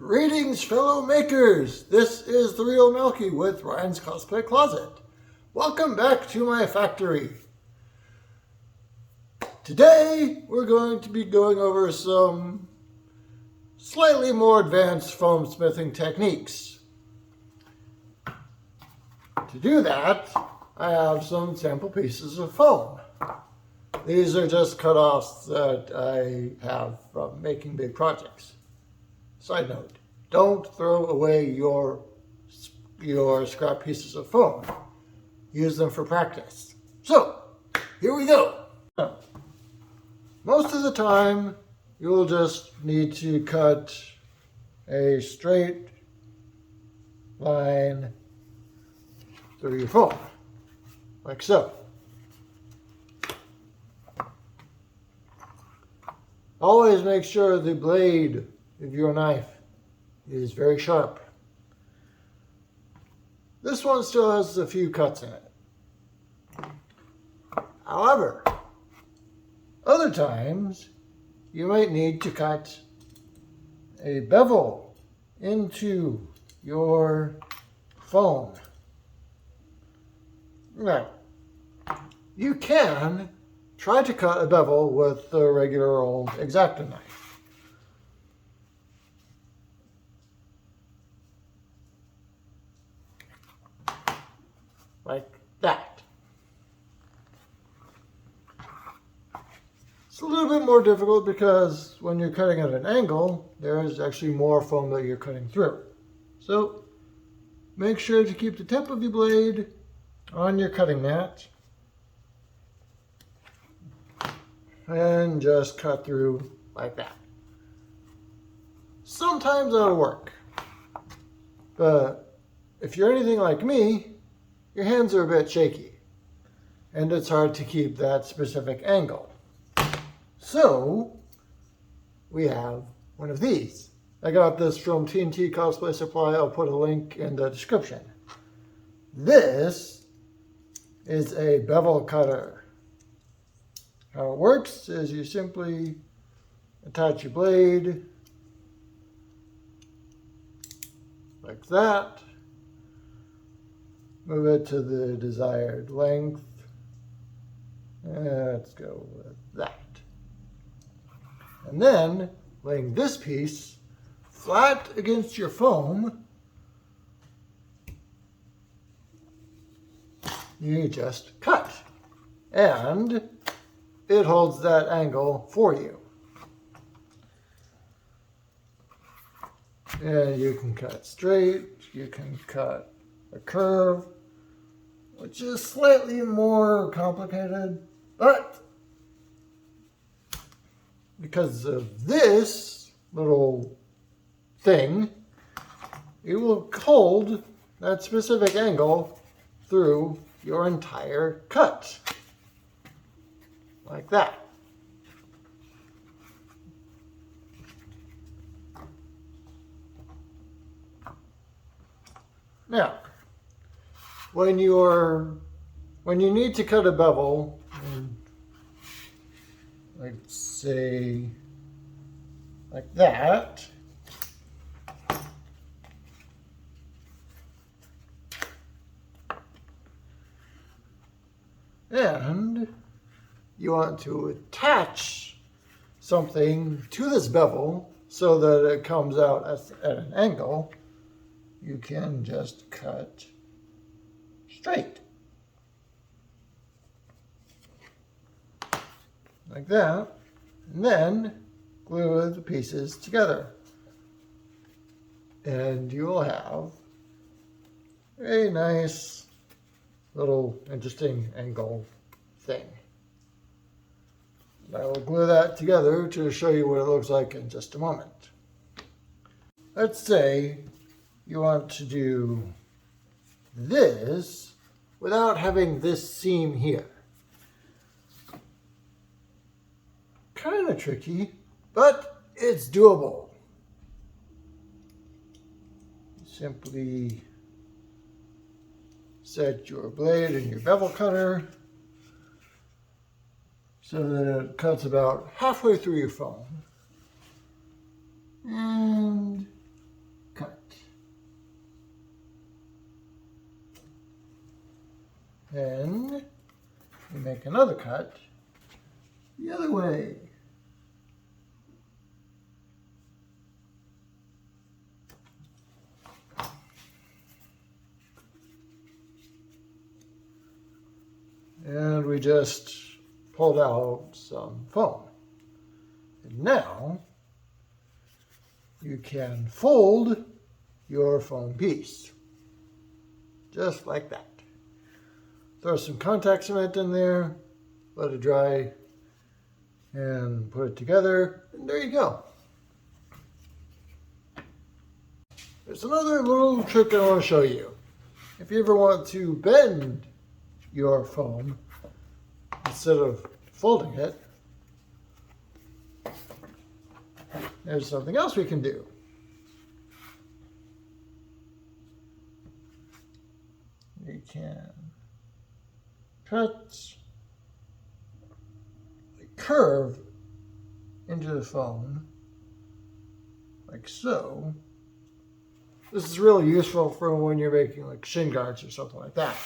Greetings, fellow makers! This is the Real Melky with Ryan's Cosplay Closet. Welcome back to my factory. Today, we're going to be going over some slightly more advanced foam smithing techniques. To do that, I have some sample pieces of foam. These are just cut-offs that I have from making big projects. Side note, don't throw away your scrap pieces of foam. Use them for practice. So, here we go. Most of the time, you'll just need to cut a straight line through your foam, like so. Always make sure the blade of your knife is very sharp. This one still has a few cuts in it. However, other times you might need to cut a bevel into your foam. Now, you can try to cut a bevel with the regular old exacto knife. Like that. It's a little bit more difficult because when you're cutting at an angle, there is actually more foam that you're cutting through. So make sure to keep the tip of your blade on your cutting mat and just cut through like that. Sometimes that'll work, but if you're anything like me, your hands are a bit shaky, and it's hard to keep that specific angle. So, we have one of these. I got this from TNT Cosplay Supply. I'll put a link in the description. This is a bevel cutter. How it works is you simply attach your blade like that. Move it to the desired length. Let's go with that. And then, laying this piece flat against your foam, you just cut. And it holds that angle for you. And you can cut straight, you can cut a curve, which is slightly more complicated, but because of this little thing, it will hold that specific angle through your entire cut, like that. Now, when you need to cut a bevel, let's say like that, and you want to attach something to this bevel so that it comes out at an angle, you can just cut straight. Like that, and then glue the pieces together. And you will have a nice little interesting angle thing. I will glue that together to show you what it looks like in just a moment. Let's say you want to do this without having this seam here. Kind of tricky, but it's doable. Simply set your blade in your bevel cutter so that it cuts about halfway through your foam. And Then you make another cut the other way. And we just pulled out some foam. And now you can fold your foam piece, just like that. Throw some contact cement in there, let it dry, and put it together, and there you go. There's another little trick I want to show you. If you ever want to bend your foam instead of folding it, there's something else we can do. We can cut a curve into the foam, like so. This is really useful for when you're making like shin guards or something like that.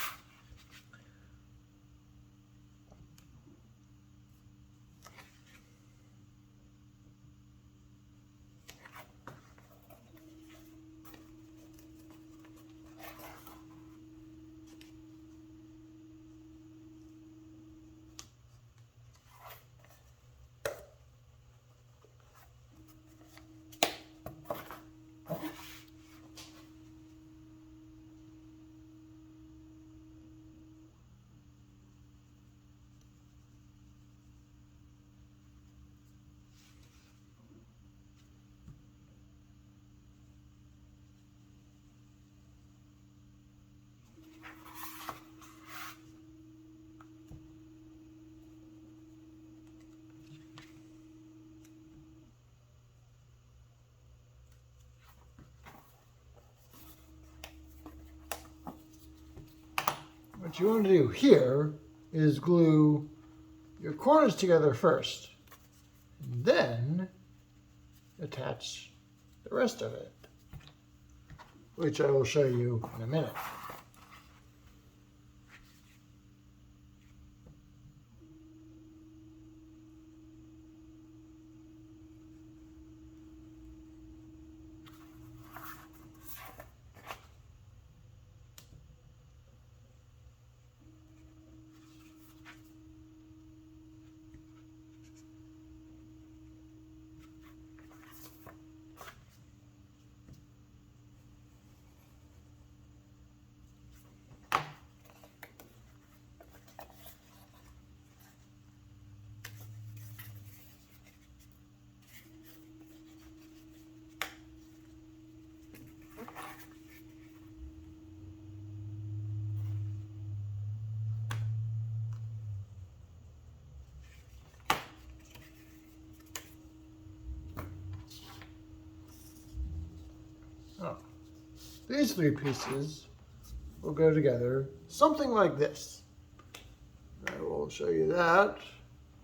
What you want to do here is glue your corners together first, and then attach the rest of it, which I will show you in a minute. Oh. These three pieces will go together something like this. I will show you that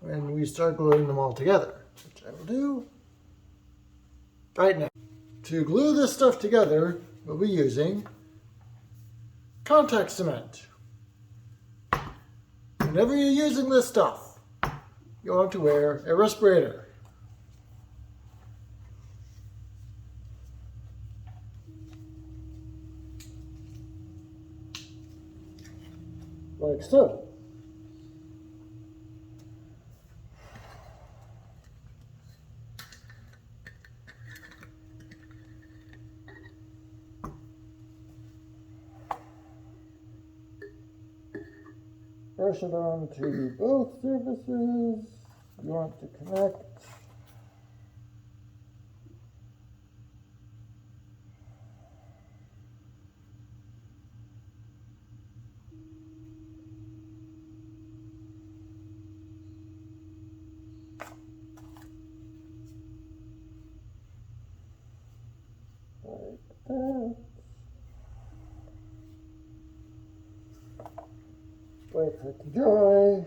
when we start gluing them all together, which I will do right now. To glue this stuff together, we'll be using contact cement. Whenever you're using this stuff, you want to wear a respirator. Like so. Brush it on to both surfaces. You want to connect. Like that. Wait for it to dry.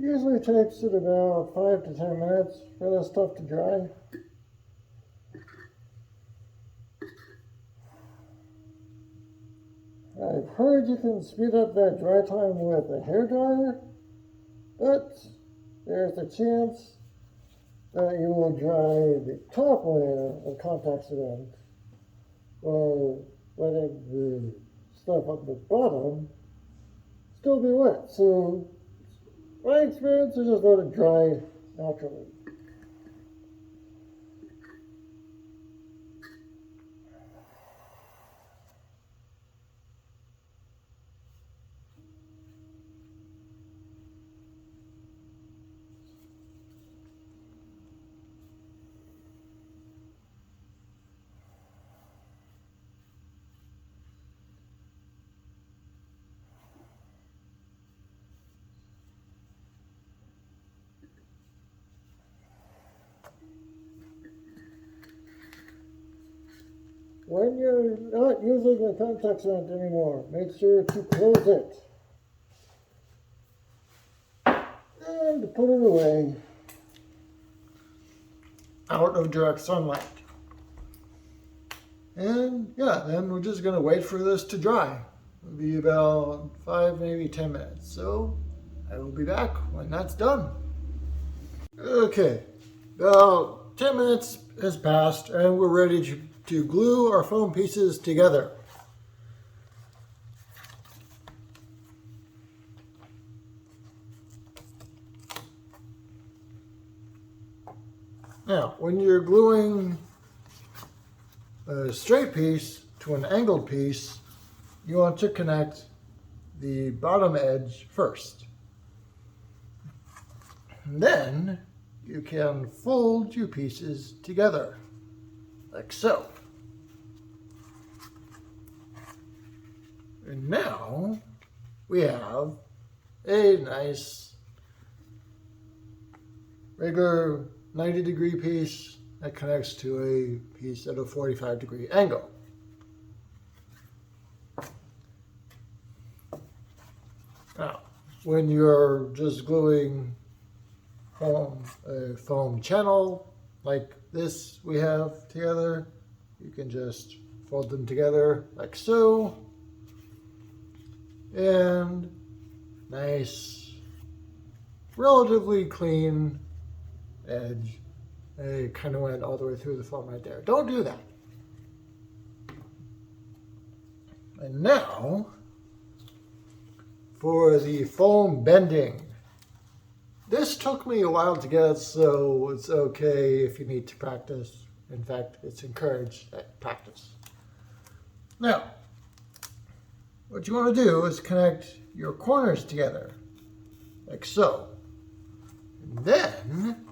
Usually takes it about 5 to 10 minutes for this stuff to dry. I've heard you can speed up that dry time with a hairdryer, but there's a chance that you will dry the top layer of contact lens while letting the stuff on the bottom still be wet. So my experience is just let it dry naturally. When you're not using the contact lens anymore, make sure to close it and put it away out of direct sunlight. And yeah, then we're just gonna wait for this to dry. It'll be about 5, maybe 10 minutes. So I will be back when that's done. Okay, about 10 minutes has passed and we're ready to glue our foam pieces together. Now, when you're gluing a straight piece to an angled piece, you want to connect the bottom edge first. And then you can fold your pieces together, like so. And now we have a nice regular 90-degree piece that connects to a piece at a 45-degree angle. Now, when you're just gluing a foam channel like this we have together, you can just fold them together like so. And nice, relatively clean edge. It kind of went all the way through the foam right there. Don't do that. And now for the foam bending. This took me a while to get, so it's okay if you need to practice. In fact, it's encouraged that practice. Now, what you want to do is connect your corners together, like so. And then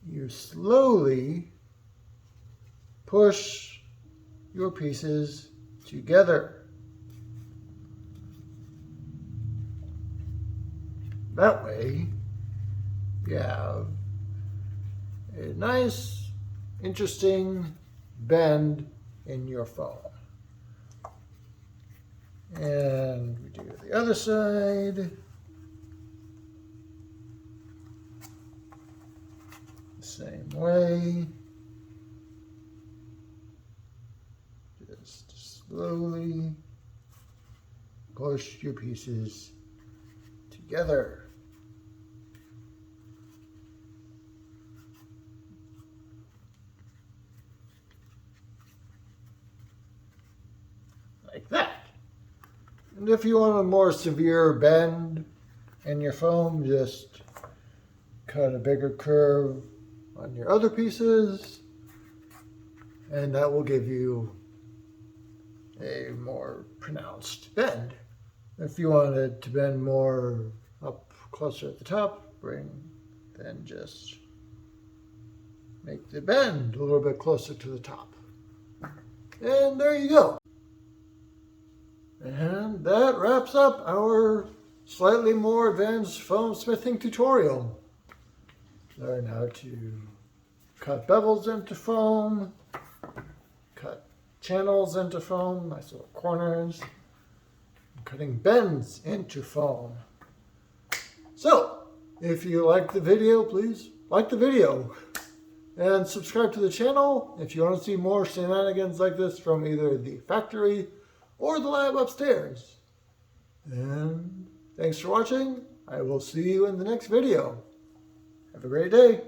you slowly push your pieces together. That way, you have a nice, interesting bend in your foam. And we do the other side. The same way. Just slowly push your pieces together. Like that. And if you want a more severe bend in your foam, just cut a bigger curve on your other pieces, and that will give you a more pronounced bend. If you want it to bend more up closer at the top, then just make the bend a little bit closer to the top. And there you go. And that wraps up our slightly more advanced foam smithing tutorial. Learn how to cut bevels into foam, cut channels into foam, nice little corners, cutting bends into foam. So, if you like the video, please like the video. And subscribe to the channel if you want to see more shenanigans like this from either the factory or the lab upstairs. And thanks for watching. I will see you in the next video. Have a great day.